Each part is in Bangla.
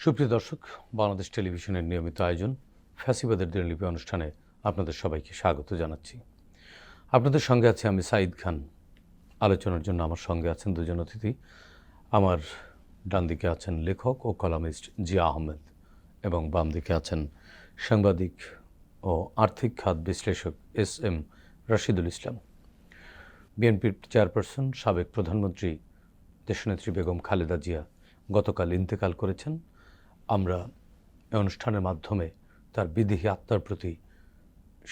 সুপ্রিয় দর্শক, বাংলাদেশ টেলিভিশনের নিয়মিত আয়োজন ফ্যাসিবাদের দিনলিপি অনুষ্ঠানে আপনাদের সবাইকে স্বাগত জানাচ্ছি। আপনাদের সঙ্গে আছি আমি সাঈদ খান। আলোচনার জন্য আমার সঙ্গে আছেন দুজন অতিথি। আমার ডান দিকে আছেন লেখক ও কলামিস্ট জিয়া আহমেদ এবং বাম দিকে আছেন সাংবাদিক ও আর্থিক খাত বিশ্লেষক এস.এম. রাশিদুল ইসলাম। বিএনপির চেয়ারপারসন সাবেক প্রধানমন্ত্রী দেশনেত্রী বেগম খালেদা জিয়া গতকাল ইন্তেকাল করেছেন। আমরা এই অনুষ্ঠানের মাধ্যমে তার বিদেহী আত্মার প্রতি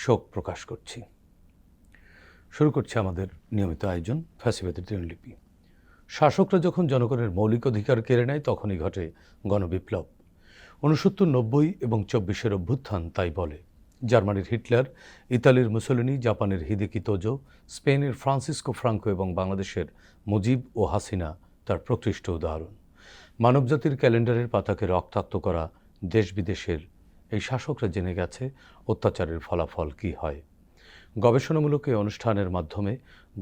শোক প্রকাশ করছি। শুরু করছি আমাদের নিয়মিত আয়োজন ফ্যাসিবাদের দিনলিপি। শাসকরা যখন জনগণের মৌলিক অধিকার কেড়ে নেয় তখনই ঘটে গণবিপ্লব। 69, 90 এবং 24-এর অভ্যুত্থান তাই বলে। জার্মানির হিটলার, ইতালির মুসোলিনি, জাপানের হিদেকি তোজো, স্পেনের ফ্রান্সিসকো ফ্রাঙ্কো এবং বাংলাদেশের মুজিব ও হাসিনা তার প্রকৃষ্ট উদাহরণ। মানবজাতির ক্যালেন্ডারের পাতাকে রক্তাক্ত করা দেশ বিদেশের এই শাসকরা জেনে গেছে অত্যাচারের ফলাফল কী হয়। গবেষণামূলক এই অনুষ্ঠানের মাধ্যমে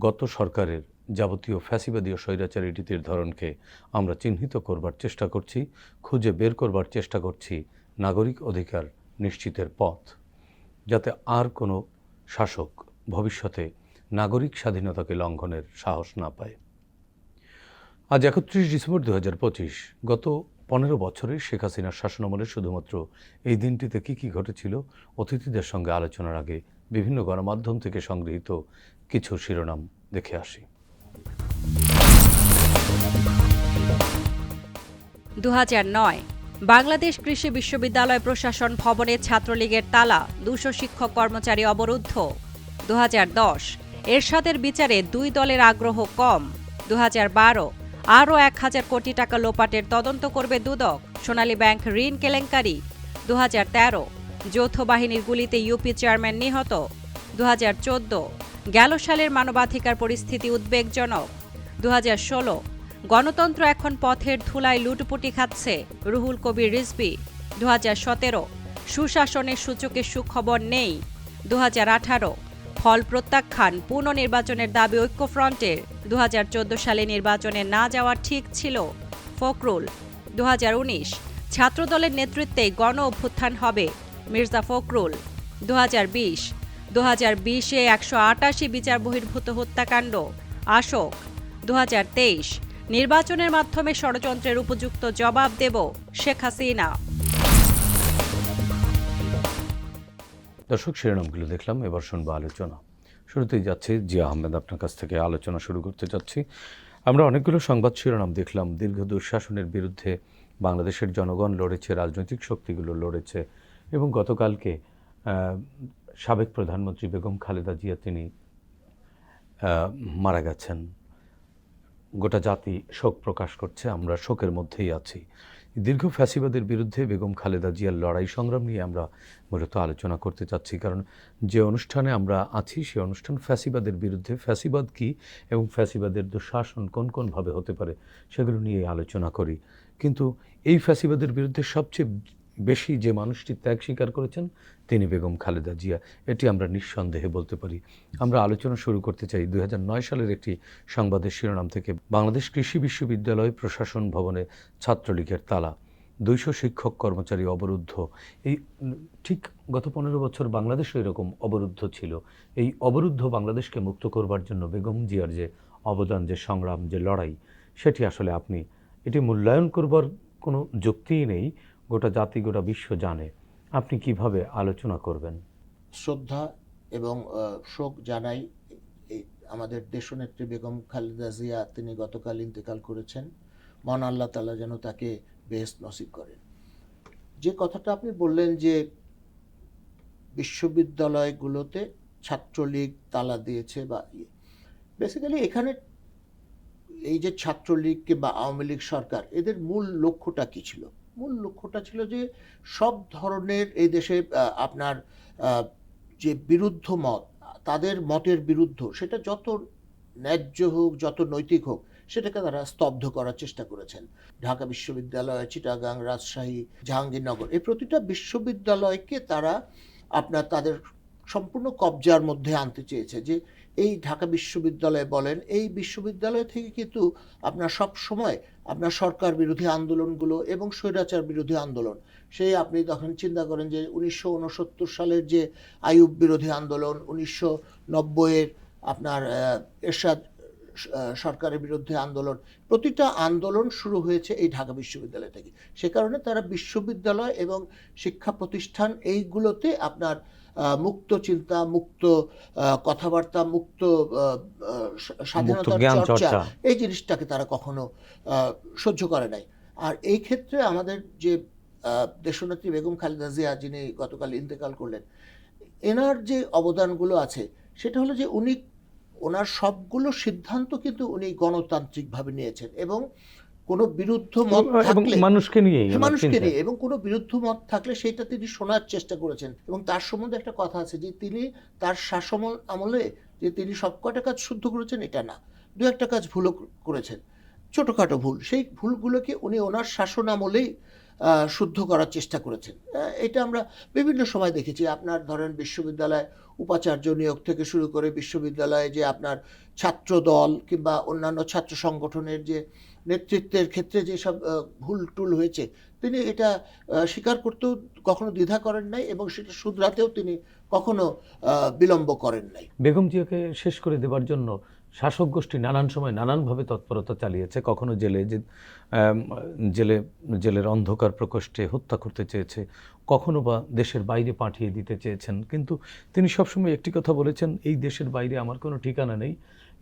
গত সরকারের যাবতীয় ফ্যাসিবাদীয় স্বৈরাচারী রীতির ধরনকে আমরা চিহ্নিত করবার চেষ্টা করছি, খুঁজে বের করবার চেষ্টা করছি নাগরিক অধিকার নিশ্চিতের পথ, যাতে আর কোনো শাসক ভবিষ্যতে নাগরিক স্বাধীনতাকে লঙ্ঘনের সাহস না পায়। আজ 31 ডিসেম্বর 2025। গত 15 বছরে শেখ হাসিনার শাসনামলে শুধুমাত্র এই দিনটিতে কী ঘটেছিল অতিথিদের সঙ্গে আলোচনার আগে বিভিন্ন গণমাধ্যম থেকে সংগৃহীত কিছু শিরোনাম দেখে আসি। 2009 বাংলাদেশ কৃষি বিশ্ববিদ্যালয় প্রশাসন ভবনে ছাত্রলীগের তালা, 200 শিক্ষক কর্মচারী অবরুদ্ধ। 2010 এরশাদের বিচারে দুই দলের আগ্রহ কম। 2012 আরও 1000 কোটি টাকা লোপাটের তদন্ত করবে দুদক, সোনালী ব্যাংক ঋণ কেলেঙ্কারি। 2013 যৌথ বাহিনীর গুলিতে ইউপি চেয়ারম্যান নিহত। 2014 গেল সালের মানবাধিকার পরিস্থিতি উদ্বেগজনক। 2016 গণতন্ত্র এখন পথের ধুলায় লুটপুটি খাচ্ছে, রুহুল কবির রিজভী। 2017 সুশাসনের সূচকে সুখবর নেই। 2018 ফল প্রত্যাখ্যান, পুনর্নির্বাচনের দাবি ঐক্যফ্রন্টের। 2014 সালে নির্বাচনে না যাওয়া ঠিক ছিল, ফখরুল। 2019 ছাত্রদলের নেতৃত্বে গণ অভ্যুত্থান হবে, মির্জা ফখরুল। 2020 188 বিচার বহির্ভূত হত্যাকাণ্ড, আশোক। 2023 নির্বাচনের মাধ্যমে ষড়যন্ত্রের উপযুক্ত জবাব দেব, শেখ হাসিনা। দর্শক, শিরোনামগুলো দেখলাম, এবার শুনবো আলোচনা। শুরুতেই যাচ্ছি জিয়া আহমেদ, আপনার কাছ থেকে আলোচনা শুরু করতে যাচ্ছি। আমরা অনেকগুলো সংবাদ শিরোনাম দেখলাম। দীর্ঘ দুঃশাসনের বিরুদ্ধে বাংলাদেশের জনগণ লড়েছে, রাজনৈতিক শক্তিগুলো লড়েছে এবং গতকালকে সাবেক প্রধানমন্ত্রী বেগম খালেদা জিয়া তিনি মারা গেছেন। গোটা জাতি শোক প্রকাশ করছে, আমরা শোকের মধ্যেই আছি। দীর্ঘ ফ্যাসিবাদের বিরুদ্ধে বেগম খালেদা জিয়ার লড়াই সংগ্রাম নিয়ে আমরা মূলত আলোচনা করতে চাচ্ছি, কারণ যে অনুষ্ঠানে আমরা আছি সে অনুষ্ঠান ফ্যাসিবাদের বিরুদ্ধে, ফ্যাসিবাদ কী এবং ফ্যাসিবাদের দুঃশাসন কোনভাবে হতে পারে সেগুলো নিয়ে আলোচনা করি। কিন্তু এই ফ্যাসিবাদের বিরুদ্ধে সবচেয়ে বেশি যে মানুষটি ত্যাগ স্বীকার করেছেন তিনি বেগম খালেদা জিয়া, এটি আমরা নিঃসন্দেহে বলতে পারি। আমরা আলোচনা শুরু করতে চাই 2009 সালের একটি সংবাদের শিরোনাম থেকে। বাংলাদেশ কৃষি বিশ্ববিদ্যালয় প্রশাসন ভবনে ছাত্রলীগের তালা, 200 শিক্ষক কর্মচারী অবরুদ্ধ। এই ঠিক গত 15 বছর বাংলাদেশও এরকম অবরুদ্ধ ছিল। এই অবরুদ্ধ বাংলাদেশকে মুক্ত করবার জন্য বেগম জিয়ার যে অবদান, যে সংগ্রাম, যে লড়াই, সেটি আসলে আপনি এটি মূল্যায়ন করবার কোনো যুক্তিই নেই, গোটা জাতি গোটা বিশ্ব জানে। আপনি কিভাবে আলোচনা করবেন? শ্রদ্ধা এবং শোক জানাই আমাদের দেশনেত্রী বেগম খালেদা জিয়া, তিনি গতকাল ইন্তেকাল করেছেন। মহান আল্লাহ তাআলা যেন তাকে বেহেশত নসিব করেন। যে কথাটা আপনি বললেন যে বিশ্ববিদ্যালয়গুলোতে ছাত্রলীগ তালা দিয়েছে বা বেসিক্যালি এখানে এই যে ছাত্রলীগকে বা আওয়ামী লীগ সরকার, এদের মূল লক্ষ্যটা কী ছিল? মূল লক্ষ্যটা ছিল যে সব ধরনের এই দেশে আপনার যে বিরুদ্ধ মত, তাদের মতের বিরুদ্ধ, সেটা যত ন্যায্য হোক, যত নৈতিক হোক, সেটাকে তারা স্তব্ধ করার চেষ্টা করেছেন। ঢাকা বিশ্ববিদ্যালয়, চিটাগাং, রাজশাহী, জাহাঙ্গীরনগর, এই প্রতিটা বিশ্ববিদ্যালয়কে তারা আপনার তাদের সম্পূর্ণ কবজার মধ্যে আনতে চেয়েছে। যে এই ঢাকা বিশ্ববিদ্যালয় বলেন, এই বিশ্ববিদ্যালয় থেকে কিন্তু আপনার সব সময় আপনার সরকার বিরোধী আন্দোলনগুলো এবং স্বৈরাচার বিরোধী আন্দোলন, সেই আপনি তখন চিন্তা করেন যে 1969 সালের যে আইয়ুব বিরোধী আন্দোলন, 1990-এর আপনার এরশাদ সরকারের বিরুদ্ধে আন্দোলন, প্রতিটা আন্দোলন শুরু হয়েছে এই ঢাকা বিশ্ববিদ্যালয় থেকে। সে কারণে তারা বিশ্ববিদ্যালয় এবং শিক্ষা প্রতিষ্ঠান এইগুলোতে আপনার মুক্ত চিন্তা, মুক্ত কথাবার্তা, মুক্ত স্বাধীনতার চর্চা, এই জিনিসটাকে তারা কখনো সহ্য করে নাই। আর এই ক্ষেত্রে আমাদের যে দেশনেত্রী বেগম খালেদা জিয়া, যিনি গতকাল ইন্তেকাল করলেন, এনার যে অবদানগুলো আছে সেটা হলো যে ওনার সবগুলো সিদ্ধান্ত কিন্তু উনি গণতান্ত্রিকভাবে নিয়েছেন এবং কোনো বিরুদ্ধ মত থাকলে মানুষকে নিয়ে এবং কোনো বিরুদ্ধ মত থাকলে সেটা তিনি শোনার চেষ্টা করেছেন। এবং তার সম্বন্ধে একটা কথা আছে যে তিনি তার শাসন আমলে যে তিনি সবকটা কাজ শুদ্ধ করেছেন এটা না, দু একটা কাজ ভুলও করেছেন, ছোটোখাটো ভুল, সেই ভুলগুলোকে উনি ওনার শাসন আমলেই শুদ্ধ করার চেষ্টা করেছেন। এটা আমরা বিভিন্ন সময় দেখেছি। আপনার ধরেন বিশ্ববিদ্যালয় উপাচার্য নিয়োগ থেকে শুরু করে বিশ্ববিদ্যালয়ে যে আপনার ছাত্র দল কিংবা অন্যান্য ছাত্র সংগঠনের যে নেতৃত্বের ক্ষেত্রে যেসব ভুল টুল হয়েছে, তিনি এটা স্বীকার করতেও কখনো দ্বিধা করেন নাই এবং সেটা শুধরাতেও তিনি কখনো বিলম্ব করেন নাই। বেগম জিয়াকে শেষ করে দেবার জন্য শাসক গোষ্ঠী নানান সময় নানানভাবে তৎপরতা চালিয়েছে, কখনো জেলের অন্ধকার প্রকোষ্ঠে হত্যা করতে চেয়েছে, কখনো বা দেশের বাইরে পাঠিয়ে দিতে চেয়েছেন। কিন্তু তিনি সবসময় একটি কথা বলেছেন, এই দেশের বাইরে আমার কোনো ঠিকানা নেই,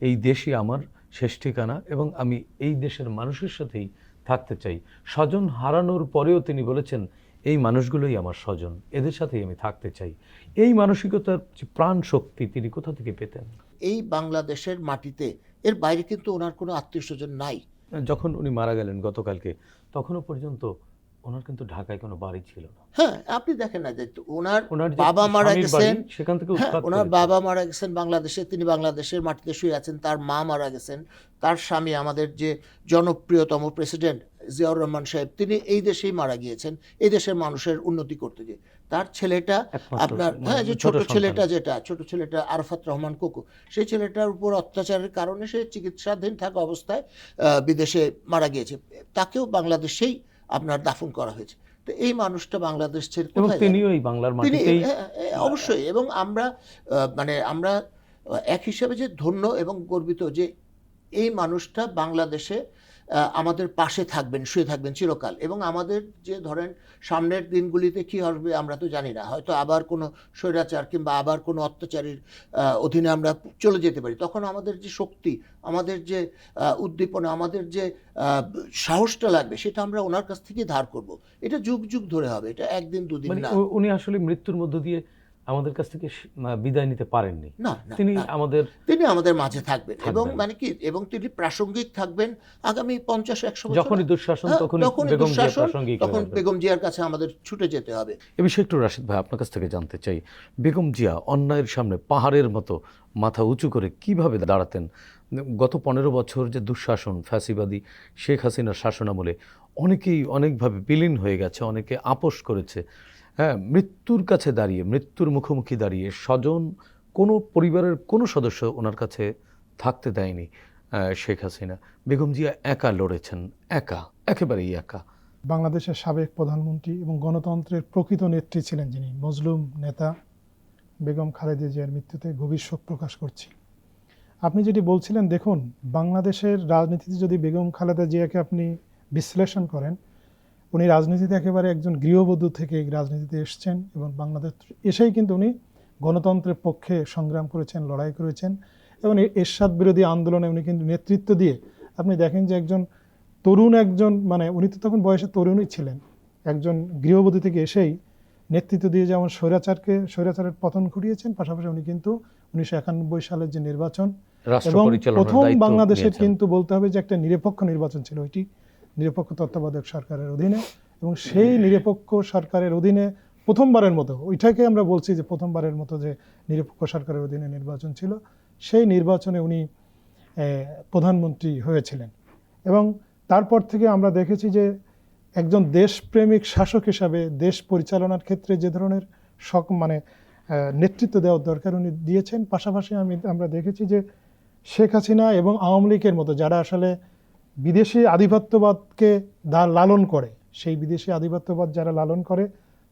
এই দেশই আমার শেষ ঠিকানা এবং আমি এই দেশের মানুষের সাথেই থাকতে চাই। স্বজন হারানোর পরেও তিনি বলেছেন, এই মানুষগুলোই আমার স্বজন, এদের সাথেই আমি থাকতে চাই। এই মানসিকতার প্রাণ শক্তি তিনি কোথা থেকে পেতেন? এই বাংলাদেশের মাটিতে এর বাইরে কিন্তু ওনার কোনো আত্মীয় স্বজন নাই। যখন উনি মারা গেলেন গতকালকে, তখনও পর্যন্ত ওনার কিন্তু ঢাকায় কোনো বাড়ি ছিল না। হ্যাঁ, আপনি দেখেন না যে ওনার বাবা মারা গেছেন, সেখান থেকে ওনার বাবা মারা গেছেন বাংলাদেশে, তিনি বাংলাদেশের মাটিতে শুয়ে আছেন। তার মা মারা গেছেন, তার স্বামী আমাদের যে জনপ্রিয়তম প্রেসিডেন্ট জিয়াউর রহমান সাহেব, তিনি এই দেশেই মারা গিয়েছেন এই দেশের মানুষের উন্নতি করতে গিয়ে। তার ছেলেটা আপনার যে ছোট ছেলেটা আরাফাত রহমান কোকো, সেই ছেলেটার উপর অত্যাচারের কারণে সে চিকিৎসাধীন থাকা অবস্থায় বিদেশে মারা গিয়েছে, তাকেও বাংলাদেশেই আপনার দাফন করা হয়েছে। তো এই মানুষটা বাংলাদেশ ছেড়ে কোথায়, তিনিও এই বাংলার মাটিতেই অবশ্যই। এবং আমরা এক হিসাবে যে ধন্য এবং গর্বিত যে এই মানুষটা বাংলাদেশে আমাদের পাশে থাকবেন, শুয়ে থাকবেন চিরকাল। এবং আমাদের যে ধরেন সামনের দিনগুলিতে কি হবে আমরা তো জানি না, হয়তো আবার কোনো স্বৈরাচার কিংবা আবার কোনো অত্যাচারীর অধীনে আমরা চলে যেতে পারি। তখন আমাদের যে শক্তি, আমাদের যে উদ্দীপনা, আমাদের যে সাহসটা লাগবে, সেটা আমরা ওনার কাছ থেকে ধার করব। এটা যুগ যুগ ধরে হবে, এটা একদিন দুদিন না। উনি আসলে মৃত্যুর মধ্য দিয়ে আমাদের কাছ থেকে বিদায় নিতে পারেননি। না, তিনি আমাদের মাঝে থাকবেন এবং এবং তিনি প্রাসঙ্গিক থাকবেন আগামী 50-100 বছর। যখনই দুঃশাসন তখন বেগম জিয়ার কাছে আমাদের ছুটে যেতে হবে। এ বিষয়ে একটু রাশিদ ভাই আপনার কাছ থেকে জানতে চাই, বেগম জিয়া অন্যায়ের সামনে পাহাড়ের মতো মাথা উঁচু করে কিভাবে দাঁড়াতেন? গত 15 বছর যে দুঃশাসন, ফ্যাসিবাদী শেখ হাসিনার শাসনামলে অনেকেই অনেকভাবে বিলীন হয়ে গেছে, অনেকে আপোষ করেছে। হ্যাঁ, মৃত্যুর কাছে দাঁড়িয়ে, মৃত্যুর মুখোমুখি দাঁড়িয়ে স্বজন, কোনো পরিবারের কোনো সদস্য ওনার কাছে থাকতে দেয়নি শেখ হাসিনা। বেগম জিয়া একা লড়েছেন, একেবারেই একা। বাংলাদেশের সাবেক প্রধানমন্ত্রী এবং গণতন্ত্রের প্রকৃত নেত্রী ছিলেন যিনি, মজলুম নেতা বেগম খালেদা জিয়ার মৃত্যুতে গভীর শোক প্রকাশ করছি। আপনি যেটি বলছিলেন, দেখুন বাংলাদেশের রাজনীতিতে যদি বেগম খালেদা জিয়াকে আপনি বিশ্লেষণ করেন, উনি রাজনীতিতে একেবারে একজন গৃহবধূ থেকে রাজনীতিতে এসছেন এবং বাংলাদেশ এসেই কিন্তু উনি গণতন্ত্রের পক্ষে সংগ্রাম করেছেন, লড়াই করেছেন এবং এরশাদ বিরোধী আন্দোলনে উনি কিন্তু নেতৃত্ব দিয়ে, আপনি দেখেন যে উনি তো তখন বয়সে তরুণই ছিলেন, একজন গৃহবধূ থেকে এসেই নেতৃত্ব দিয়ে যেমন স্বৈরাচারের পতন ঘটিয়েছেন, পাশাপাশি উনি কিন্তু 1991 সালের যে নির্বাচন এবং প্রথম বাংলাদেশের কিন্তু বলতে হবে যে একটা নিরপেক্ষ নির্বাচন ছিল, ওইটি নিরপেক্ষ তত্ত্বাবধায়ক সরকারের অধীনে, এবং সেই নিরপেক্ষ সরকারের অধীনে প্রথমবারের মতো, ওইটাকে আমরা বলছি যে প্রথমবারের মতো যে নিরপেক্ষ সরকারের অধীনে নির্বাচন ছিল, সেই নির্বাচনে উনি প্রধানমন্ত্রী হয়েছিলেন। এবং তারপর থেকে আমরা দেখেছি যে একজন দেশপ্রেমিক শাসক হিসাবে দেশ পরিচালনার ক্ষেত্রে যে ধরনের নেতৃত্ব দেওয়ার দরকার উনি দিয়েছেন। পাশাপাশি আমরা দেখেছি যে শেখ হাসিনা এবং আওয়ামী লীগের মতো যারা আসলে বিদেশি আধিপত্যবাদকে লালন করে, সেই বিদেশি আধিপত্যবাদ যারা লালন করে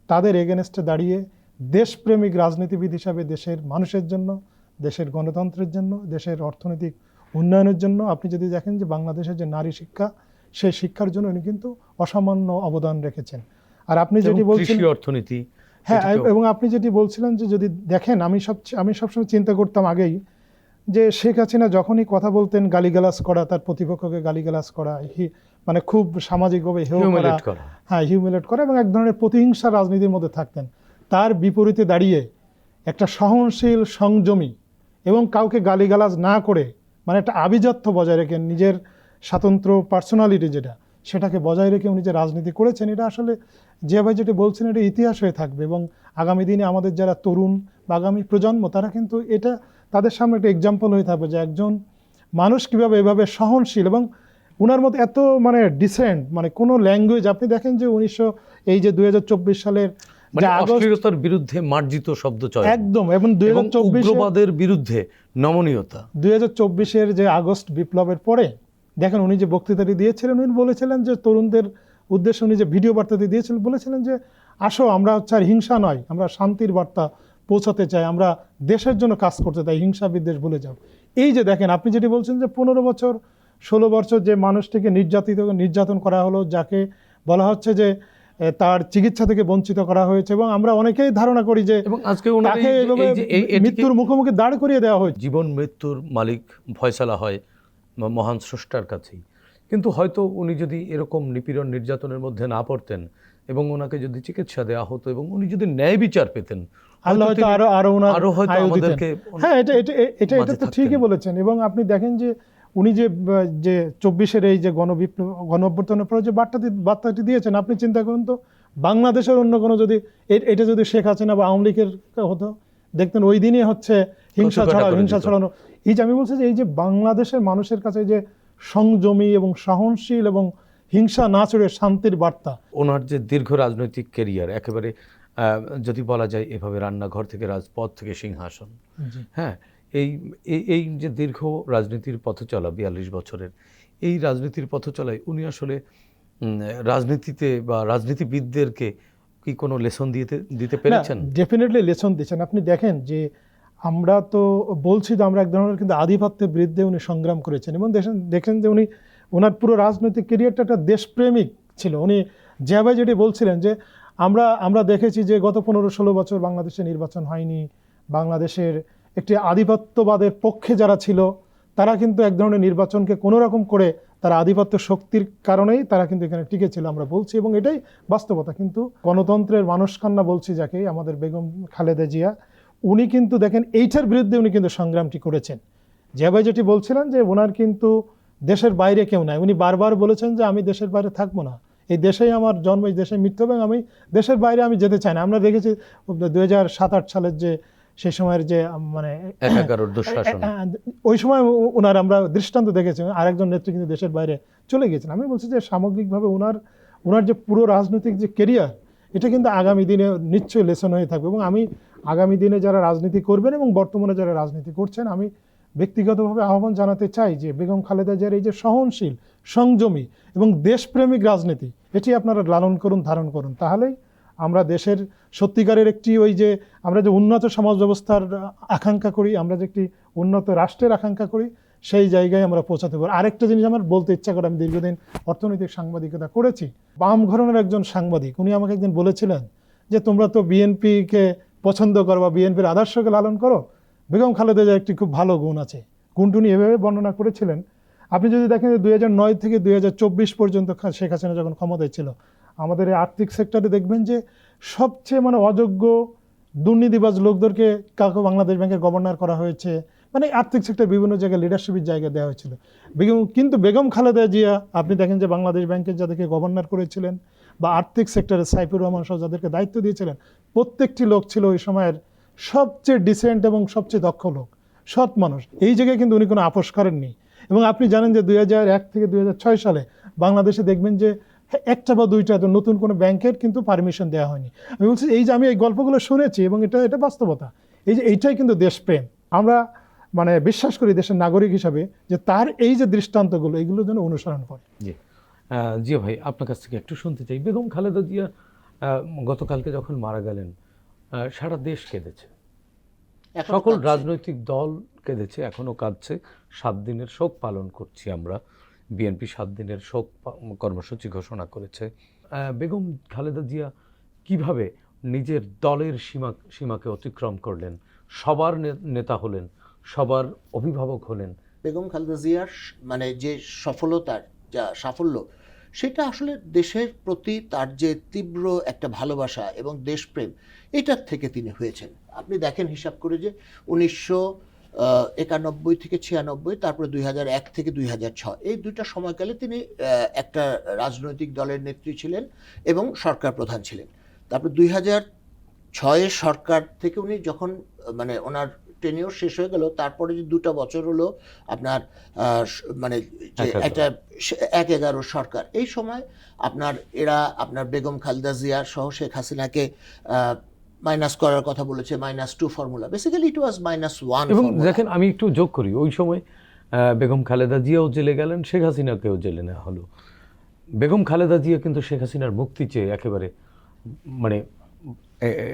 তাদের এগেনস্টে দাঁড়িয়ে দেশপ্রেমিক রাজনীতিবিদ হিসাবে দেশের মানুষের জন্য, দেশের গণতন্ত্রের জন্য, দেশের অর্থনৈতিক উন্নয়নের জন্য আপনি যদি দেখেন যে বাংলাদেশের যে নারী শিক্ষা, সেই শিক্ষার জন্য উনি কিন্তু অসামান্য অবদান রেখেছেন। আর আপনি যেটি বলছেন অর্থনীতি, হ্যাঁ, এবং আপনি যেটি বলছিলেন যে যদি দেখেন, আমি সবসময় চিন্তা করতাম আগেই যে শেখ হাসিনা যখনই কথা বলতেন গালিগালাজ করা, তার প্রতিপক্ষকে গালিগালাজ করা, মানে খুব সামাজিকভাবে হেয় করা, হ্যাঁ হিউমিলেট করা এবং এক ধরনের প্রতিহিংসা রাজনীতির মধ্যে থাকতেন। তার বিপরীতে দাঁড়িয়ে একটা সহনশীল, সংযমী এবং কাউকে গালিগালাজ না করে, মানে একটা আভিজাত্য বজায় রেখে নিজের স্বাতন্ত্র পার্সোনালিটি সেটাকে বজায় রেখে উনি যে রাজনীতি করেছেন, এটা আসলে জিয়া ভাই যেটা বলছেন এটা ইতিহাস হয়ে থাকবে এবং আগামী দিনে আমাদের যারা তরুণ বা আগামী প্রজন্ম তারা কিন্তু এটা তাদের সামনে একটা এক্সাম্পল হয়ে থাকবে যে একজন মানুষ কীভাবে এভাবে সহনশীল এবং ওনার মতো এত মানে ডিসেন্ট, মানে কোনো ল্যাঙ্গুয়েজ আপনি দেখেন যে 2024 সালের অশ্লীলতার বিরুদ্ধে মার্জিত শব্দ চয়ন একদম, এবং 2024 বিরুদ্ধে নমনীয়তা। 2024 যে আগস্ট বিপ্লবের পরে দেখেন উনি যে বক্তৃতাটি দিয়েছিলেন, উনি বলেছিলেন যে তরুণদের উদ্দেশ্যে উনি যে ভিডিও বার্তাটি দিয়েছিলেন, বলেছিলেন যে আসো আমরা হচ্ছে আর হিংসা নয়, আমরা শান্তির বার্তা পৌঁছাতে চাই, আমরা দেশের জন্য কাজ করতে চাই, হিংসা বিদ্বেষ ভুলে যাও। এই যে দেখেন আপনি যেটি বলছেন যে 15 বছর 16 বছর যে মানুষটিকে নির্যাতন করা হলো, যাকে বলা হচ্ছে যে তার চিকিৎসা থেকে বঞ্চিত করা হয়েছে এবং আমরা অনেকেই ধারণা করি যে আজকে মৃত্যুর মুখোমুখি দাঁড় করিয়ে দেওয়া হয়েছে। জীবন মৃত্যুর মালিক ফয়সালা হয় মহান স্রষ্টার কাছেই, কিন্তু হয়তো উনি যদি এরকম নিপীড়ন নির্যাতনের মধ্যে না পড়তেন এবং ওনাকে যদি চিকিৎসা দেওয়া হতো এবং উনি যদি ন্যায় বিচার পেতেন, আল্লাহ হয়তো আরো হয়তো আমাদেরকে, হ্যাঁ এটা তো ঠিকই বলেছেন। এবং আপনি দেখেন যে উনি যে 24-এর এই যে গণঅভ্যুত্থানের পরে যে বার্তাটি দিয়েছেন, আপনি চিন্তা করুন তো বাংলাদেশের অন্য কোনো যদি এটা যদি শেখ হাসিনা বা আওয়ামী লীগের হতো, দেখতেন ওই দিনই হচ্ছে হিংসা ছড়ানো। এই যে আমি বলছি যে এই যে বাংলাদেশের মানুষের কাছে যে সংযমী এবং সহনশীল এবং হিংসা না ছড়িয়ে শান্তির বার্তা, ওনার যে দীর্ঘ রাজনৈতিক ক্যারিয়ার, একেবারে যদি বলা যায় এভাবে রান্নাঘর থেকে রাজপথ থেকে সিংহাসন, হ্যাঁ, এই যে দীর্ঘ রাজনীতির পথ চলা 42 বছরের, এই রাজনীতির পথ চলায় উনি আসলে রাজনীতিতে বা রাজনীতিবিদদেরকে কি কোনো লেসন দিতে পেরেছেন? ডেফিনেটলি লেসন দিয়েছেন। আপনি দেখেন যে আমরা তো বলছি যে আমরা এক ধরনের কিন্তু আধিপত্যের বিরুদ্ধে উনি সংগ্রাম করেছেন এবং দেখেন যে উনি ওনার পুরো রাজনৈতিক ক্যারিয়ারটা একটা দেশপ্রেমিক ছিল। উনি যেভাবে যেটি বলছিলেন যে আমরা দেখেছি যে গত 15-16 বছর বাংলাদেশে নির্বাচন হয়নি, বাংলাদেশের একটি আধিপত্যবাদের পক্ষে যারা ছিল তারা কিন্তু এক ধরনের নির্বাচনকে কোনো রকম করে তারা আধিপত্য শক্তির কারণেই তারা কিন্তু এখানে টিকে ছিল আমরা বলছি, এবং এটাই বাস্তবতা। কিন্তু গণতন্ত্রের মানুষকান্না বলছি যাকে, আমাদের বেগম খালেদা জিয়া, উনি কিন্তু দেখেন এইটার বিরুদ্ধে উনি কিন্তু সংগ্রামটি করেছেন। যেভাবে যেটি বলছিলেন যে ওনার কিন্তু দেশের বাইরে কেউ নাই, উনি বারবার বলেছেন যে আমি দেশের বাইরে থাকবো না, এই দেশেই আমার জন্ম, এই দেশে মৃত্যু এবং আমি দেশের বাইরে আমি যেতে চাই না। আমরা দেখেছি 2007-8 সালের যে সেই সময়ের যে মানে ওই সময় ওনার আমরা দৃষ্টান্ত দেখেছি, আরেকজন নেত্রী কিন্তু দেশের বাইরে চলে গেছেন। আমি বলছি যে সামগ্রিকভাবে ওনার যে পুরো রাজনৈতিক যে কেরিয়ার, এটা কিন্তু আগামী দিনে নিশ্চয়ই লেসন হয়ে থাকবে। এবং আমি আগামী দিনে যারা রাজনীতি করবেন এবং বর্তমানে যারা রাজনীতি করছেন, আমি ব্যক্তিগতভাবে আহ্বান জানাতে চাই যে বেগম খালেদা জিয়ার এই যে সহনশীল, সংযমী এবং দেশপ্রেমিক রাজনীতি, এটি আপনারা লালন করুন, ধারণ করুন, তাহলেই আমরা দেশের সত্যিকারের একটি ওই যে আমরা যে উন্নত সমাজ ব্যবস্থার আকাঙ্ক্ষা করি, আমরা যে একটি উন্নত রাষ্ট্রের আকাঙ্ক্ষা করি, সেই জায়গায় আমরা পৌঁছাতে পারি। আরেকটা জিনিস আমার বলতে ইচ্ছা করে, আমি দীর্ঘদিন অর্থনৈতিক সাংবাদিকতা করেছি। বাম ঘরানার একজন সাংবাদিক উনি আমাকে একদিন বলেছিলেন যে তোমরা তো বিএনপিকে পছন্দ করো বা বিএনপির আদর্শকে লালন করো, বেগম খালেদা জিয়ার একটি খুব ভালো গুণ আছে। গুণটি উনি এভাবে বর্ণনা করেছিলেন, আপনি যদি দেখেন 2009 থেকে 2024 পর্যন্ত শেখ হাসিনা যখন ক্ষমতায় ছিল, আমাদের এই আর্থিক সেক্টরে দেখবেন যে সবচেয়ে মানে অযোগ্য দুর্নীতিবাজ লোকদেরকে কাউকে বাংলাদেশ ব্যাংকের গভর্নর করা হয়েছে, মানে আর্থিক সেক্টর বিভিন্ন জায়গায় লিডারশিপের জায়গা দেওয়া হয়েছিল। কিন্তু বেগম খালেদা জিয়া আপনি দেখেন যে বাংলাদেশ ব্যাংকের যাদেরকে গভর্নর করেছিলেন বা আর্থিক সেক্টরে সাইফুর রহমান সহ যাদেরকে দায়িত্ব দিয়েছিলেন, প্রত্যেকটি লোক ছিল ওই সময়ের সবচেয়ে ডিসেন্ট এবং সবচেয়ে দক্ষ লোক, সৎ মানুষ। এই জায়গায় কিন্তু উনি কোনো আপোষ করেননি। এবং আপনি জানেন যে 2001 থেকে 2006 সালে বাংলাদেশে দেখবেন যে একটা বা দুইটা, তো নতুন কোনো ব্যাংকের কিন্তু পারমিশন দেওয়া হয়নি। আমি বলছি এই যে আমি এই গল্পগুলো শুনেছি এবং এটা বাস্তবতা, এই যে এইটাই কিন্তু দেশপ্রেম। আমরা মানে বিশ্বাস করি দেশের নাগরিক হিসাবে যে তার এই যে দৃষ্টান্তগুলো, এগুলো যেন অনুসরণ করে। জি জিয়া ভাই, আপনার কাছ থেকে একটু শুনতে চাই, বেগম খালেদা জিয়া গতকালকে যখন মারা গেলেন সারা দেশ কেঁদেছে, সকল রাজনৈতিক দল কেঁদেছে, এখনো কাঁদছে। 7 দিনের শোক পালন করছি আমরা, বিএনপি 7 দিনের শোক কর্মসূচি ঘোষণা করেছে। বেগম খালেদা জিয়া কিভাবে নিজের দলের সীমাকে অতিক্রম করলেন, সবার নেতা হলেন, সবার অভিভাবক হলেন? বেগম খালেদা জিয়ার মানে যে সফলতার যা সাফল্য, সেটা আসলে দেশের প্রতি তার যে তীব্র একটা ভালোবাসা এবং দেশপ্রেম, এটার থেকে তিনি হয়েছেন। আপনি দেখেন হিসাব করে যে 1991 থেকে 96, তারপরে 2001 থেকে 2006, এই দুইটা সময়কালে তিনি একটা রাজনৈতিক দলের নেত্রী ছিলেন এবং সরকার প্রধান ছিলেন। তারপর 2006 সরকার থেকে উনি যখন মানে ওনার টেনিওর শেষ হয়ে গেল, তারপরে যে 2টা বছর হলো আপনার মানে একটা 1/11 সরকার, এই সময় আপনার বেগম খালেদা জিয়া সহ শেখ হাসিনাকে মাইনাস করার কথা বলেছে, -2 ফর্মুলা। বেসিক্যালি ইট ওয়াজ -1। এবং দেখেন, আমি একটু যোগ করি, ওই সময় বেগম খালেদা জিয়াও জেলে গেলেন, শেখ হাসিনাকেও জেলে নেওয়া হলো। বেগম খালেদা জিয়া কিন্তু শেখ হাসিনার মুক্তি চেয়ে একেবারে মানে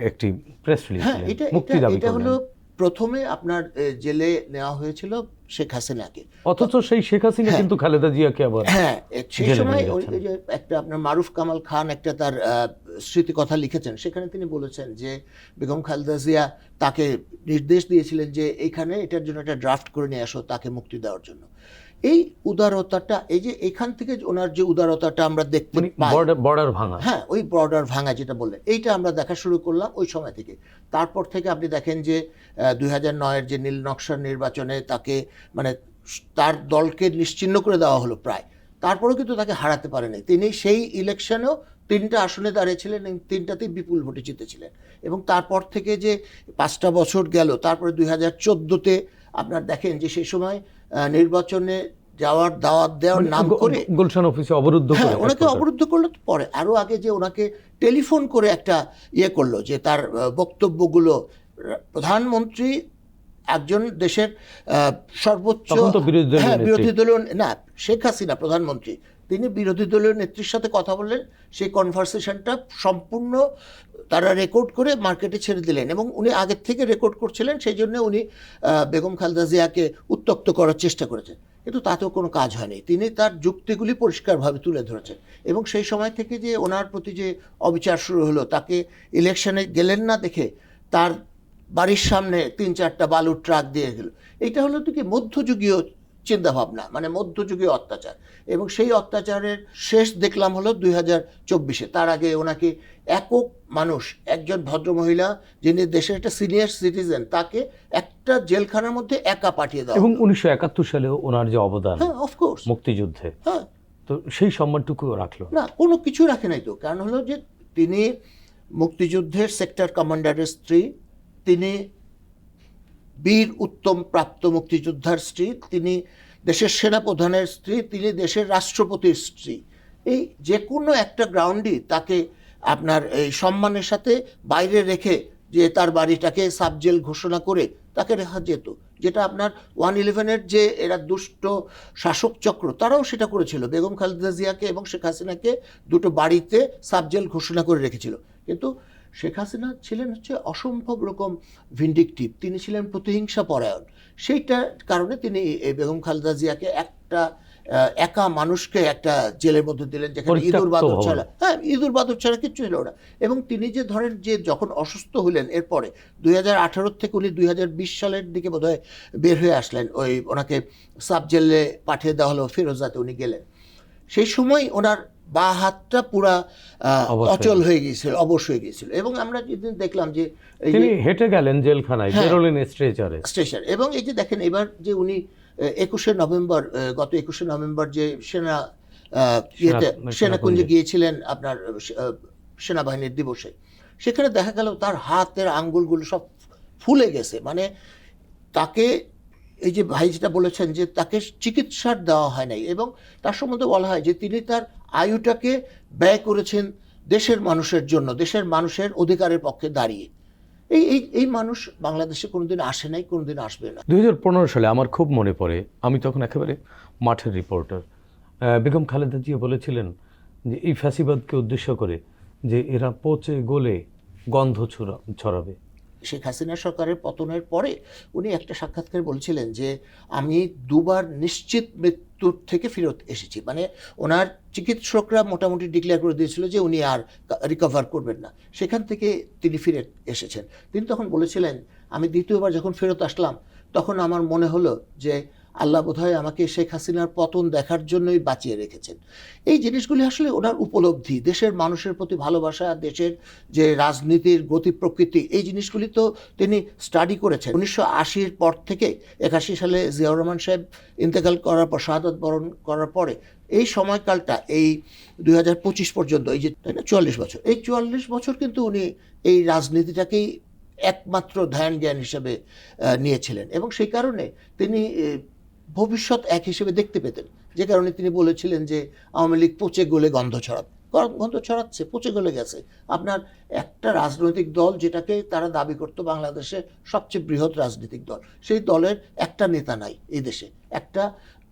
একটি প্রেস রিলিজ দিলেন, মুক্তি দাবি এটা হলো করলেন। প্রথমে আপনার জেলে নেওয়া হয়েছিল শেখ হাসিনাকে, অথচ সেই শেখ হাসিনা কিন্তু খালেদা জিয়াকে আবার সেই সময় ওই যে একটা আপনার মারুফ কামাল খান একটা তার স্মৃতি কথা লিখেছেন, সেখানে তিনি বলেছেন যে বেগম খালেদা জিয়া তাকে নির্দেশ দিয়েছিলেন যে এইখানে এটার জন্য একটা ড্রাফট করে নিয়ে আসো তাকে মুক্তি দেওয়ার জন্য। এই উদারতাটা, এই যে এখান থেকে ওনার যে উদারতাটা আমরা দেখতে পাই, বর্ডার ভাঙা, ওই বর্ডার ভাঙা যেটা বললেন, এইটা আমরা দেখা শুরু করলাম ওই সময় থেকে। তারপর থেকে আপনি দেখেন যে 2009-এর যে নীল নকশার নির্বাচনে তাকে মানে তার দলকে নিশ্চিহ্ন করে দেওয়া হলো প্রায়, তারপরেও কিন্তু তাকে হারাতে পারেনি। তিনি সেই ইলেকশনেও 3টা আসনে দাঁড়িয়েছিলেন এবং 3টাতেই বিপুল ভোটে জিতেছিলেন। এবং তারপর থেকে যে 5টা বছর গেল, তারপরে 2014-তে আপনার দেখেন যে সেই সময় নির্বাচনে যাওয়ার দাওয়াত দেওয়ার নাম করে গুলশান অফিসে অবরুদ্ধ করে ওনাকে অবরুদ্ধ করলো। পরে আরো আগে যে ওনাকে টেলিফোন করে একটা করলো যে তার বক্তব্যগুলো, প্রধানমন্ত্রী একজন দেশের সর্বোচ্চ বিরোধী দলীয় না, শেখ হাসিনা প্রধানমন্ত্রী, তিনি বিরোধী দলীয় নেত্রীর সাথে কথা বললেন, সেই কনভারসেশনটা সম্পূর্ণ তারা রেকর্ড করে মার্কেটে ছেড়ে দিলেন। এবং উনি আগের থেকে রেকর্ড করছিলেন, সেই জন্য উনি বেগম খালেদা জিয়াকে উত্ত্যক্ত করার চেষ্টা করেছেন, কিন্তু তাতেও কোনো কাজ হয়নি। তিনি তার যুক্তিগুলি পরিষ্কারভাবে তুলে ধরেছেন। এবং সেই সময় থেকে যে ওনার প্রতি যে অবিচার শুরু হলো, তাকে ইলেকশনে গেলেন না দেখে তার বাড়ির সামনে 3-4টা বালুর ট্রাক দিয়ে গেল, এইটা হলো কি মধ্যযুগীয় চিন্তাভাবনা, মানে মধ্যযুগীয় অত্যাচার। এবং সেই অত্যাচারের শেষ দেখলাম হলো 2024-এ। তার আগে ওনাকে একক মানুষ, একজন ভদ্রমহিলা যিনি দেশের একটা সিনিয়র সিটিজেন, তাকে একটা জেলখানার মধ্যে একা পাঠিয়ে দেওয়া। এবং 1971 সালেও ওনার যে অবদান অফকোর্স মুক্তিযুদ্ধে, তো সেই সম্মানটুকু রাখলো না, কোনো কিছু রাখে নাই। তো কারণ হলো যে তিনি মুক্তিযুদ্ধের সেক্টর কমান্ডারের স্ত্রী, তিনি বীর উত্তম প্রাপ্ত মুক্তিযোদ্ধার স্ত্রী, তিনি দেশের সেনাপ্রধানের স্ত্রী, তিনি দেশের রাষ্ট্রপতির স্ত্রী। এই যে কোনো একটা গ্রাউন্ডই তাকে আপনার এই সম্মানের সাথে বাইরে রেখে যে তার বাড়িটাকে সাবজেল ঘোষণা করে তাকে রেখা যেত, যেটা আপনার 111-এর যে এরা দুষ্ট শাসক চক্র, তারাও সেটা করেছিল। বেগম খালেদা জিয়াকে এবং শেখ হাসিনাকে দুটো বাড়িতে সাবজেল ঘোষণা করে রেখেছিল। কিন্তু শেখ হাসিনা ছিলেন হচ্ছে অসম্ভব রকম ভিন্ডিকটিভ, তিনি ছিলেন প্রতিহিংসা পরায়ণ। সেইটার কারণে তিনি বেগম খালেদা জিয়াকে একটা একা মানুষকে একটা জেলের মধ্যে দিলেন, যেখানে ইঁদুর বাদর ছাড়া ইঁদুর বাদর ছাড়া কিচ্ছু ছিল না। এবং তিনি যে ধরেন যে যখন অসুস্থ হলেন, এরপরে 2018 থেকে উনি 2020 সালের দিকে বোধহয় বের হয়ে আসলেন, ওনাকে সাব জেলে পাঠিয়ে দেওয়া হলো, ফিরোজাতে উনি গেলেন। সেই সময় ওনার বা হাতটা পুরা অচল হয়ে গিয়েছিল, অবশ হয়ে গিয়েছিল। এবং আমরা যেদিন দেখলাম যে তিনি হেঁটে গেলেন জেলখানায়, বেরোলেন স্ট্রেচারে। এবং এই যে দেখেন এবার যে উনি 21শে নভেম্বর, গত 21শে নভেম্বর যে সেনাকুঞ্জে গিয়েছিলেন আপনার সেনাবাহিনীর দিবসে, সেখানে দেখা গেল তার হাতের আঙ্গুলগুলো সব ফুলে গেছে। মানে তাকে এই যে ভাই যেটা বলেছেন যে তাকে চিকিৎসার দেওয়া হয় নাই, এবং তার সম্বন্ধে বলা হয় যে তিনি তার আয়ুটাকে ব্যয় করেছেন দেশের মানুষের জন্য, দেশের মানুষের অধিকারের পক্ষে দাঁড়িয়ে। এই এই এই মানুষ বাংলাদেশে কোনোদিন আসে নাই, কোনোদিন আসবে না। 2015 সালে আমার খুব মনে পড়ে, আমি তখন একেবারে মাঠের রিপোর্টার। বেগম খালেদা জিয়া বলেছিলেন যে এই ফ্যাসিবাদকে উদ্দেশ্য করে যে এরা পচে গলে গন্ধ ছড়াবে। শেখ হাসিনা সরকারের পতনের পরে উনি একটা সাক্ষাৎকারে বলছিলেন যে আমি দুবার নিশ্চিত মৃত্যুর থেকে ফেরত এসেছি, মানে ওনার চিকিৎসকরা মোটামুটি ডিক্লেয়ার করে দিয়েছিল যে উনি আর রিকভার করবেন না, সেখান থেকে তিনি ফিরে এসেছেন। তিনি তখন বলেছিলেন আমি দ্বিতীয়বার যখন ফেরত আসলাম তখন আমার মনে হলো যে আল্লাহ বোধহয় আমাকে শেখ হাসিনার পতন দেখার জন্যই বাঁচিয়ে রেখেছেন। এই জিনিসগুলি আসলে ওনার উপলব্ধি, দেশের মানুষের প্রতি ভালোবাসা, দেশের যে রাজনীতির গতি প্রকৃতি, এই জিনিসগুলি তো তিনি স্টাডি করেছেন। 1980-র পর থেকে 81 সালে জিয়াউর রহমান সাহেব ইন্তেকাল করার পর, শাহাদাত বরণ করার পরে এই সময়কালটা, এই 2025 পর্যন্ত, এই যে 44 বছর, এই 44 বছর কিন্তু উনি এই রাজনীতিটাকেই একমাত্র ধ্যান জ্ঞান হিসেবে নিয়েছিলেন, এবং সেই কারণে তিনি ভবিষ্যৎ এক হিসেবে দেখতে পেতেন, যে কারণে তিনি বলেছিলেন যে আওয়ামী লীগ পচে গলে গন্ধ ছড়াচ্ছে, পচে গলে গেছে। আপনার একটা রাজনৈতিক দল যেটাকে তারা দাবি করতো বাংলাদেশের সবচেয়ে বৃহৎ রাজনৈতিক দল, সেই দলের একটা নেতা নাই এই দেশে, একটা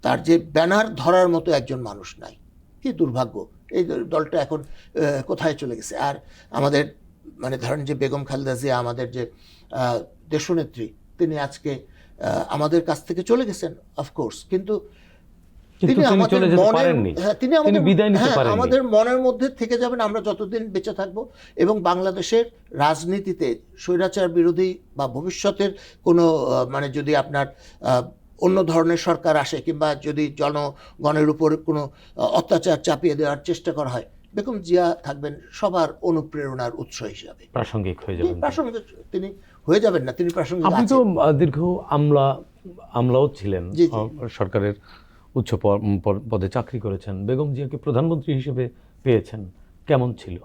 তার যে ব্যানার ধরার মতো একজন মানুষ নাই। কি দুর্ভাগ্য, এই দলটা এখন কোথায় চলে গেছে। আর আমাদের মানে ধরেন যে বেগম খালেদা জিয়া, আমাদের যে দেশনেত্রী, তিনি আজকে আমাদের কাছ থেকে চলে গেছেন অফকোর্স, কিন্তু তিনি আমাদের মনের মধ্যে থেকে যাবেন আমরা যতদিন বেঁচে থাকবো, এবং বাংলাদেশের রাজনীতিতে স্বৈরাচার বিরোধী বা ভবিষ্যতের কোনো মানে যদি আপনার অন্য ধরনের সরকার আসে, কিংবা যদি জনগণের উপর কোনো অত্যাচার চাপিয়ে দেওয়ার চেষ্টা করা হয়, বেগম জিয়া থাকবেন সবার অনুপ্রেরণার উৎস হিসাবে। প্রাসঙ্গিক হয়ে যাবেন, প্রাসঙ্গিক তিনি হয়ে যাবেন না, তিনি প্রাসঙ্গিক। আপনি তো দীর্ঘ আমলাও ছিলেন, সরকারের উচ্চ পদে চাকরি করেছেন, বেগম জিয়াকে প্রধানমন্ত্রী হিসেবে পেয়েছেন, কেমন ছিল?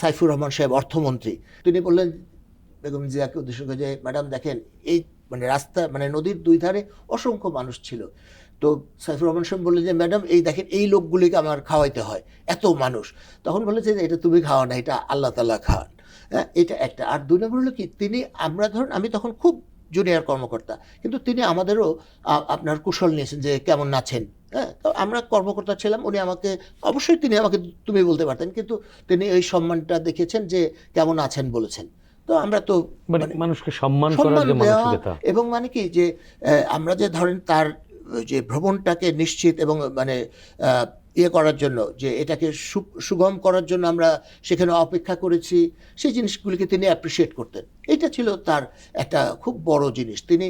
সাইফুর রহমান সাহেব অর্থমন্ত্রী, তিনি বললেন বেগম জিয়াকে উদ্দেশ্য করে যে ম্যাডাম দেখেন এই মানে রাস্তা মানে নদীর দুই ধারে অসংখ্য মানুষ ছিল, তো সাইফুর রহমান সাহেব বললেন যে ম্যাডাম এই দেখেন এই লোকগুলিকে আমার খাওয়াইতে হয়, এত মানুষ। তখন বলেছে যে এটা তুমি খাওয়া না, এটা আল্লাহ তাআলা খাওয়ান। হ্যাঁ, এটা একটা। আর দুই নম্বর হলো কি, তিনি আমরা ধরুন আমি তখন খুব জুনিয়র কর্মকর্তা, কিন্তু তিনি আমাদেরও আপনার কুশল নিয়েছেন যে কেমন আছেন। হ্যাঁ, তো আমরা কর্মকর্তা ছিলাম, উনি আমাকে অবশ্যই তিনি আমাকে তুমি বলতে পারতেন, কিন্তু তিনি এই সম্মানটা দেখেছেন যে কেমন আছেন বলেছেন। তো আমরা তো মানুষকে সম্মান করার যে মানসিকতা, এবং মানে কি যে আমরা যে ধরেন তার যে ভ্রমণটাকে নিশ্চিত এবং মানে ইয়ে করার জন্য, যে এটাকে সুগম করার জন্য আমরা সেখানে অপেক্ষা করেছি, সেই জিনিসগুলিকে তিনি অ্যাপ্রিসিয়েট করতেন। এটা ছিল তার একটা খুব বড় জিনিস। তিনি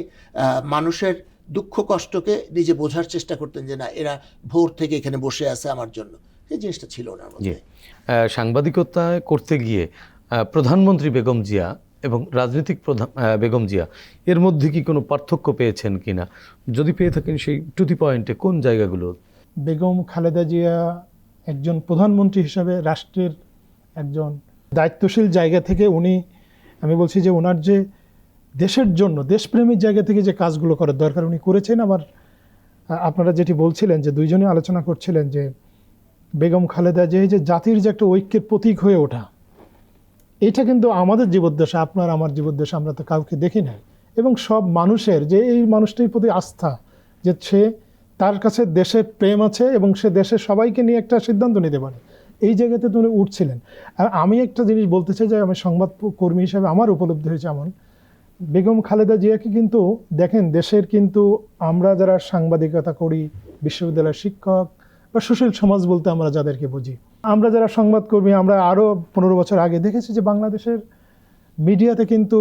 মানুষের দুঃখ কষ্টকে নিজে বোঝার চেষ্টা করতেন, যে না এরা ভোর থেকে এখানে বসে আছে আমার জন্য, এই জিনিসটা ছিল ওনার মধ্যে। সাংবাদিকতা করতে গিয়ে প্রধানমন্ত্রী বেগম জিয়া এবং রাজনৈতিক বেগম জিয়া এর মধ্যে কি কোনো পার্থক্য পেয়েছেন কিনা? যদি পেয়ে থাকেন সেই টু দি পয়েন্টে কোন জায়গাগুলো? বেগম খালেদা জিয়া একজন প্রধানমন্ত্রী হিসাবে রাষ্ট্রের একজন দায়িত্বশীল জায়গা থেকে উনি, আমি বলছি যে ওনার যে দেশের জন্য দেশপ্রেমের জায়গা থেকে যে কাজগুলো করার দরকার উনি করেছেন। আবার আপনারা যেটি বলছিলেন যে দুইজনে আলোচনা করছিলেন যে বেগম খালেদা জিয়া যে জাতির যে একটা ঐক্যের প্রতীক হয়ে ওঠা, এটা কিন্তু আমাদের জীবদ্দশা, আপনার আমার জীবদ্দশা আমরা তো কাউকে দেখি না, এবং সব মানুষের যে এই মানুষটির প্রতি আস্থা, যে সে তার কাছে দেশের প্রেম আছে এবং সে দেশের সবাইকে নিয়ে একটা সিদ্ধান্ত নিতে পারে, এই জায়গাতে তিনি উঠছিলেন। আর আমি একটা জিনিস বলতে চাই যে আমি সংবাদ কর্মী হিসেবে আমার উপলব্ধি হয়েছে এমন, বেগম খালেদা জিয়াকে কিন্তু দেখেন দেশের কিন্তু আমরা যারা সাংবাদিকতা করি, বিশ্ববিদ্যালয়ের শিক্ষক বা সুশীল সমাজ বলতে আমরা যাদেরকে বুঝি, আমরা যারা সংবাদকর্মী, আমরা আরও 15 বছর আগে দেখেছি যে বাংলাদেশের মিডিয়াতে কিন্তু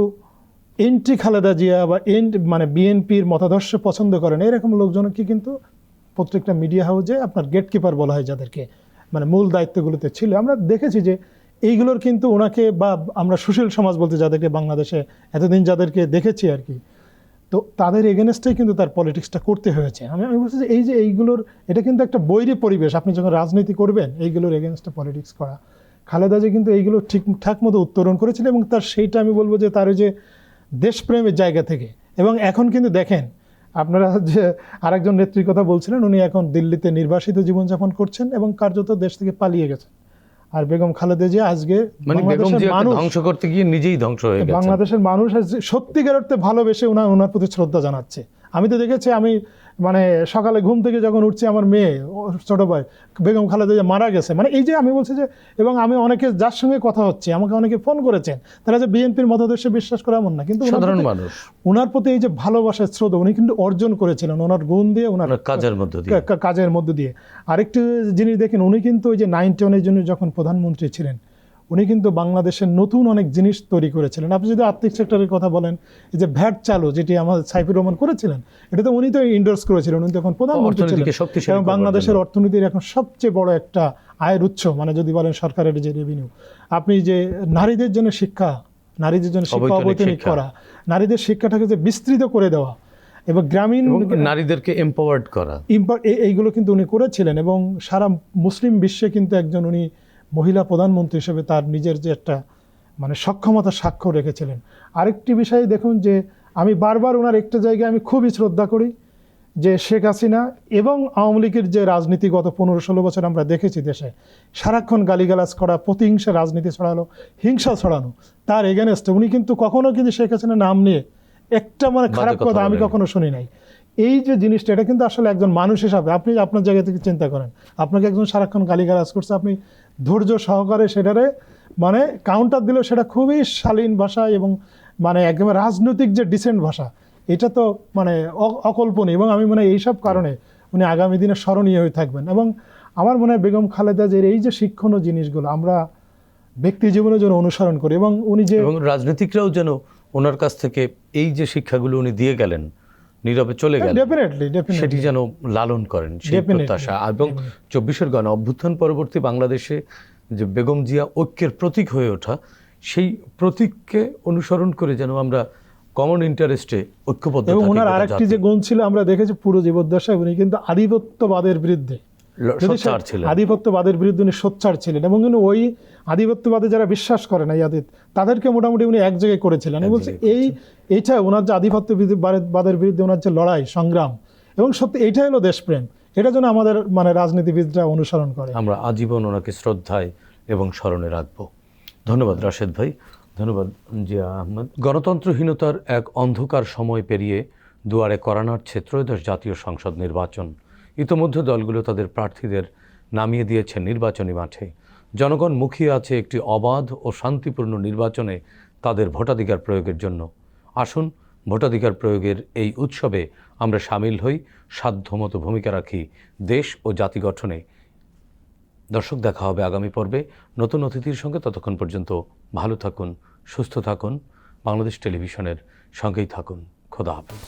এন্টি খালেদা জিয়া বা মানে বিএনপির মতাদর্শ পছন্দ করেন এরকম লোকজনকে কিন্তু প্রত্যেকটা মিডিয়া হাউসে আপনার গেটকিপার বলা হয়, যাদেরকে মানে মূল দায়িত্বগুলোতে ছিল। আমরা দেখেছি যে এইগুলোর কিন্তু ওনাকে, বা আমরা সুশীল সমাজ বলতে যাদেরকে বাংলাদেশে এতদিন যাদেরকে দেখেছি আর কি, তো তাদের এগেনস্টেই কিন্তু তার পলিটিক্সটা করতে হয়েছে। আমি বলছি যে এই যে এইগুলোর, এটা কিন্তু একটা বৈরী পরিবেশ, আপনি যখন রাজনীতি করবেন এইগুলোর এগেনস্টে পলিটিক্স করা। খালেদা জিয়া কিন্তু এইগুলো ঠিকঠাক মতো উত্তরণ করেছিল, এবং তার সেইটা আমি বলবো যে তার যে দেশপ্রেমের জায়গা থেকে। এবং এখন কিন্তু দেখেন আপনারা যে আরেকজন নেত্রীর কথা বলছিলেন, উনি এখন দিল্লিতে নির্বাসিত জীবনযাপন করছেন এবং কার্যত দেশ থেকে পালিয়ে গেছেন। আর বেগম খালেদা জিয়া আজকে মানে বেগম জিয়াকে ধ্বংস করতে গিয়ে নিজেই ধ্বংস হয়ে গেছেন। বাংলাদেশের মানুষ সত্যিকার অর্থে ভালোবেসে ওনার প্রতি শ্রদ্ধা জানাচ্ছে। আমি তো দেখেছি, আমি মানে সকালে ঘুম থেকে যখন উঠছি, আমার মেয়ে ছোট ভাই বেগম খালেদা জিয়া মারা গেছে, মানে এই যে আমি বলছি যে, এবং আমি অনেকে যার সঙ্গে কথা হচ্ছে, আমাকে অনেকে ফোন করেছেন, তারা যে বিএনপির মতাদর্শে বিশ্বাস করে এমন না, কিন্তু সাধারণ মানুষ ওনার প্রতি এই যে ভালোবাসার শ্রদ্ধা উনি কিন্তু অর্জন করেছিলেন ওনার গুণ দিয়ে, ওনার কাজের মধ্য দিয়ে। আরেকটি জিনিস দেখেন, উনি কিন্তু ওই যে 91-এর জন্য যখন প্রধানমন্ত্রী ছিলেন, উনি কিন্তু বাংলাদেশের নতুন অনেক জিনিস তৈরি করেছিলেন। আপনি যদি আর্থিক সেক্টরের কথা বলেন, এই যে ভ্যাট চালু, যেটি আমাদের সাইফুর রহমান করেছিলেন, এটা তো উনি তো ইন্ডোর্স করেছিলেন, উনি তখন প্রধানমন্ত্রী ছিলেন। এবং বাংলাদেশের অর্থনীতির এখন সবচেয়ে বড় একটা আয়ের উৎস, মানে যদি বলেন সরকারের যে রেভিনিউ। আপনি যে নারীদের জন্য শিক্ষা অবৈতনিক করা, নারীদের শিক্ষাটাকে যে বিস্তৃত করে দেওয়া এবং গ্রামীণ নারীদেরকে এম্পাওয়ার্ড করা, এইগুলো কিন্তু উনি করেছিলেন। এবং সারা মুসলিম বিশ্বে কিন্তু একজন উনি মহিলা প্রধানমন্ত্রী হিসেবে তার নিজের যে একটা মানে সক্ষমতা স্বাক্ষর রেখেছিলেন। আরেকটি বিষয় দেখুন যে, আমি বারবার ওনার একটা জায়গায় আমি খুবই শ্রদ্ধা করি, যে শেখ হাসিনা এবং আওয়ামী লীগের যে রাজনীতি গত 15-16 বছর আমরা দেখেছি দেশে, সারাক্ষণ গালিগালাজ করা, প্রতিহিংসা রাজনীতি ছড়ানো, হিংসা ছড়ানো, তার এগেনস্টে উনি কিন্তু কখনো কিন্তু শেখ হাসিনার নাম নিয়ে একটা মানে খারাপ কথা আমি কখনো শুনি নাই। এই যে জিনিসটা, এটা কিন্তু আসলে একজন মানুষ হিসাবে আপনি আপনার জায়গা থেকে চিন্তা করেন, আপনাকে একজন সারাক্ষণ গালিগালাজ করছে, আপনি ধৈর্য সহকারে সেটারে মানে কাউন্টার দিলেও সেটা খুবই শালীন ভাষা এবং মানে একদম রাজনৈতিক যে ডিসেন্ট ভাষা, এটা তো মানে অকল্পনীয়। এবং আমি মনে হয় এইসব কারণে উনি আগামী দিনে স্মরণীয় হয়ে থাকবেন। এবং আমার মনে হয় বেগম খালেদা জিয়ার এই যে শিক্ষণীয় জিনিসগুলো আমরা ব্যক্তি জীবনের জন্য অনুসরণ করি, এবং উনি যে রাজনীতিকরাও যেন ওনার কাছ থেকে এই যে শিক্ষাগুলো উনি দিয়ে গেলেন, নীরবে চলে গেলেন, সেটি যেন লালন করেন, সেই প্রত্যাশা। এবং 24-এর গণ অভ্যুত্থান পরবর্তী বাংলাদেশে যে বেগম জিয়া ঐক্যের প্রতীক হয়ে ওঠা, সেই প্রতীককে অনুসরণ করে যেন আমরা কমন ইন্টারেস্টে ঐক্যবদ্ধ থাকি। এবং ওনার আরেকটি যে গুণ ছিল, আমরা দেখেছি পুরো জীবদ্দশায় উনি কিন্তু আধিপত্যবাদের বিরুদ্ধে উনি সোচ্চার ছিলেন। এবং ওই আধিপত্যবাদে যারা বিশ্বাস করে না তাদেরকে মোটামুটি উনি এক জায়গায় করেছিলেন। বলছে এইটা ওনার যে আধিপত্যবাদের বিরুদ্ধে ওনার যে লড়াই সংগ্রাম, এবং সত্যি এইটাই হলো দেশপ্রেম। এটা যেন আমাদের মানে রাজনীতিবিদরা অনুসরণ করে। আমরা আজীবন ওনাকে শ্রদ্ধায় এবং স্মরণে রাখবো। ধন্যবাদ রাশেদ ভাই, ধন্যবাদ জিয়া আহমেদ। গণতন্ত্রহীনতার এক অন্ধকার সময় পেরিয়ে দুয়ারে কড়া নাড়ছে ত্রয়োদশ জাতীয় সংসদ নির্বাচন। ইতোমধ্যে দলগুলো তাদের প্রার্থীদের নামিয়ে দিয়েছে নির্বাচনী মাঠে। জনগণ মুখিয়ে আছে একটি অবাধ ও শান্তিপূর্ণ নির্বাচনে তাদের ভোটাধিকার প্রয়োগের জন্য। আসুন ভোটাধিকার প্রয়োগের এই উৎসবে আমরা সামিল হই, সাধ্যমতো ভূমিকা রাখি দেশ ও জাতি গঠনে। দর্শক, দেখা হবে আগামী পর্বে নতুন অতিথির সঙ্গে। ততক্ষণ পর্যন্ত ভালো থাকুন, সুস্থ থাকুন, বাংলাদেশ টেলিভিশনের সঙ্গেই থাকুন। খোদা হাফেজ।